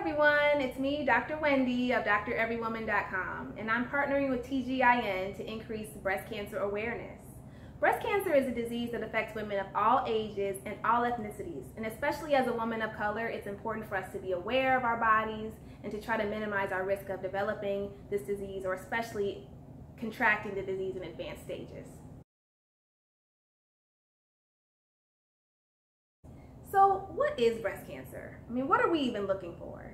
everyone, it's me, Dr. Wendy of dreverywoman.com, and I'm partnering with TGIN to increase breast cancer awareness. Breast cancer is a disease that affects women of all ages and all ethnicities, and especially as a woman of color, it's important for us to be aware of our bodies and to try to minimize our risk of developing this disease or especially contracting the disease in advanced stages. So what is breast cancer? I mean, what are we even looking for?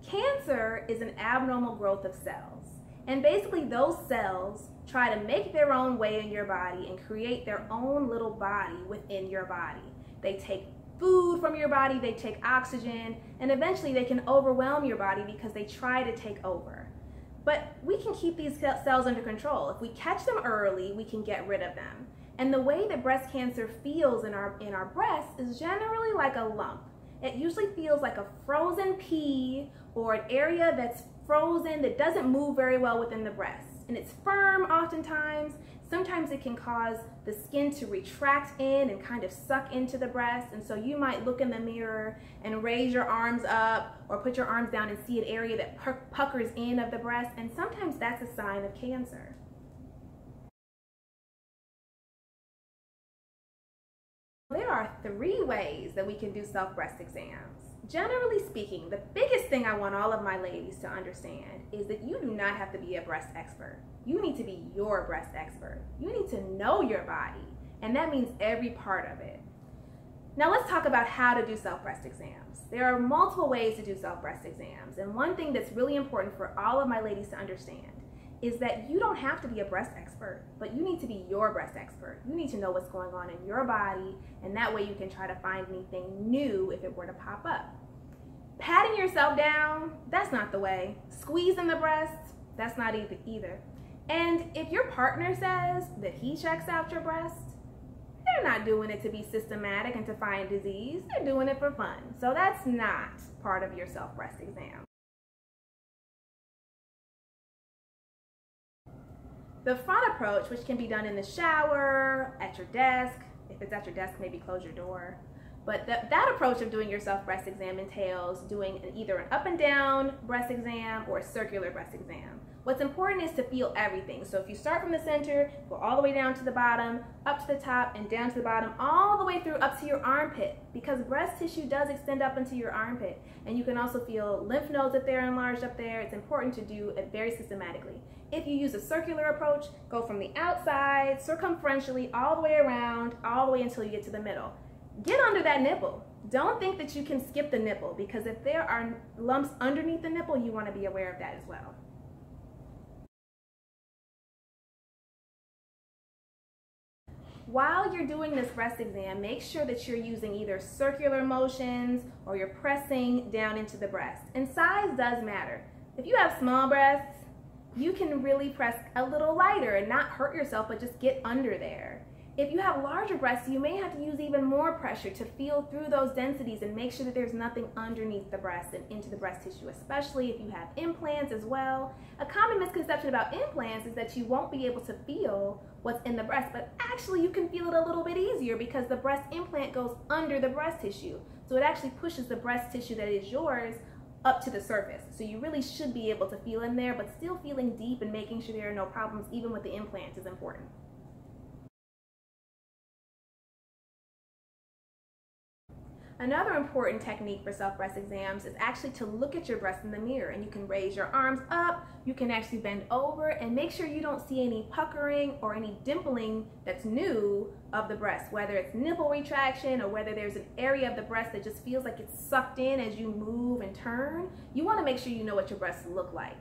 Cancer is an abnormal growth of cells. And basically those cells try to make their own way in your body and create their own little body within your body. They take food from your body, they take oxygen, and eventually they can overwhelm your body because they try to take over. But we can keep these cells under control. If we catch them early, we can get rid of them. And the way that breast cancer feels in our breasts is generally like a lump. It usually feels like a frozen pea or an area that's frozen that doesn't move very well within the breast. And it's firm oftentimes. Sometimes it can cause the skin to retract in and kind of suck into the breast. And so you might look in the mirror and raise your arms up or put your arms down and see an area that puckers in of the breast. And sometimes that's a sign of cancer. There are 3 ways that we can do self-breast exams. Generally speaking, the biggest thing I want all of my ladies to understand is that you do not have to be a breast expert. You need to be your breast expert. You need to know your body, and that means every part of it. Now let's talk about how to do self-breast exams. There are multiple ways to do self-breast exams, and one thing that's really important for all of my ladies to understand is that you don't have to be a breast expert, but you need to be your breast expert. You need to know what's going on in your body, and that way you can try to find anything new if it were to pop up. Patting yourself down, that's not the way. Squeezing the breast, that's not either. And if your partner says that he checks out your breast, they're not doing it to be systematic and to find disease. They're doing it for fun. So that's not part of your self-breast exam. The front approach, which can be done in the shower, at your desk. If it's at your desk, maybe close your door. But that approach of doing your self-breast exam entails doing either an up and down breast exam or a circular breast exam. What's important is to feel everything. So if you start from the center, go all the way down to the bottom, up to the top, and down to the bottom, all the way through up to your armpit, because breast tissue does extend up into your armpit. And you can also feel lymph nodes if they're enlarged up there. It's important to do it very systematically. If you use a circular approach, go from the outside, circumferentially, all the way around, all the way until you get to the middle. Get under that nipple. Don't think that you can skip the nipple, because if there are lumps underneath the nipple, you want to be aware of that as well. While you're doing this breast exam, make sure that you're using either circular motions or you're pressing down into the breast. And size does matter. If you have small breasts, you can really press a little lighter and not hurt yourself, but just get under there. If you have larger breasts, you may have to use even more pressure to feel through those densities and make sure that there's nothing underneath the breast and into the breast tissue, especially if you have implants as well. A common misconception about implants is that you won't be able to feel what's in the breast, but actually you can feel it a little bit easier because the breast implant goes under the breast tissue. So it actually pushes the breast tissue that is yours up to the surface. So you really should be able to feel in there, but still feeling deep and making sure there are no problems even with the implants is important. Another important technique for self-breast exams is actually to look at your breast in the mirror, and you can raise your arms up, you can actually bend over and make sure you don't see any puckering or any dimpling that's new of the breast, whether it's nipple retraction or whether there's an area of the breast that just feels like it's sucked in as you move and turn. You want to make sure you know what your breasts look like.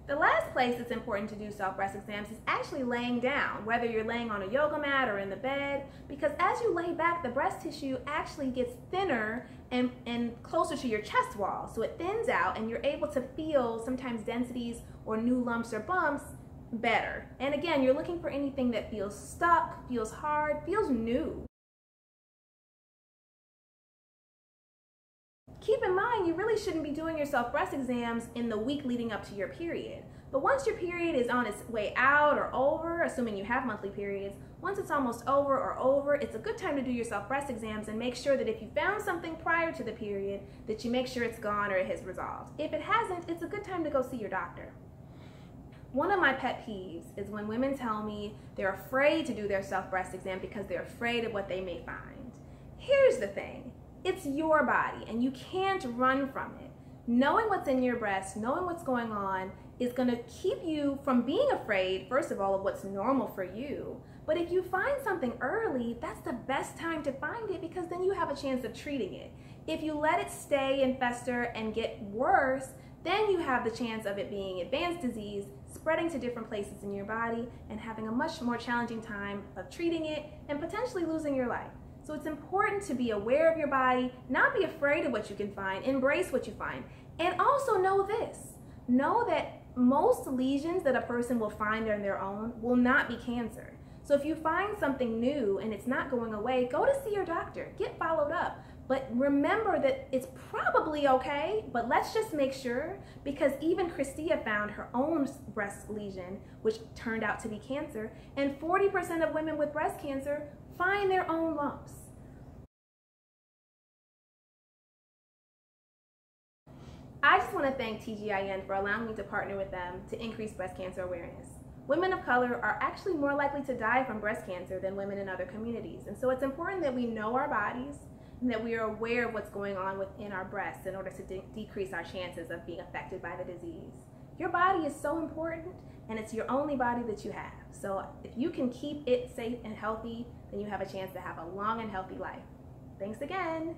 The last place it's important to do self-breast exams is actually laying down, whether you're laying on a yoga mat or in the bed, because as you lay back, the breast tissue actually gets thinner and closer to your chest wall. So it thins out and you're able to feel sometimes densities or new lumps or bumps better. And again, you're looking for anything that feels stuck, feels hard, feels new. keep in mind, you really shouldn't be doing your self-breast exams in the week leading up to your period. But once your period is on its way out or over, assuming you have monthly periods, once it's almost over, it's a good time to do your self-breast exams and make sure that if you found something prior to the period, that you make sure it's gone or it has resolved. If it hasn't, it's a good time to go see your doctor. One of my pet peeves is when women tell me they're afraid to do their self-breast exam because they're afraid of what they may find. Here's the thing, it's your body and you can't run from it. Knowing what's in your breast, knowing what's going on is going to keep you from being afraid, first of all, of what's normal for you. But if you find something early, that's the best time to find it because then you have a chance of treating it. If you let it stay and fester and get worse, then you have the chance of it being advanced disease, spreading to different places in your body, and having a much more challenging time of treating it and potentially losing your life. So it's important to be aware of your body, not be afraid of what you can find, embrace what you find, and also know this. Know that most lesions that a person will find on their own will not be cancer. So if you find something new and it's not going away, go to see your doctor, get followed up. But remember that it's probably okay, but let's just make sure, because even Christia found her own breast lesion, which turned out to be cancer, and 40% of women with breast cancer find their own lumps. I just want to thank TGIN for allowing me to partner with them to increase breast cancer awareness. Women of color are actually more likely to die from breast cancer than women in other communities, and so it's important that we know our bodies and that we are aware of what's going on within our breasts in order to decrease our chances of being affected by the disease. Your body is so important, and it's your only body that you have. So if you can keep it safe and healthy, then you have a chance to have a long and healthy life. Thanks again.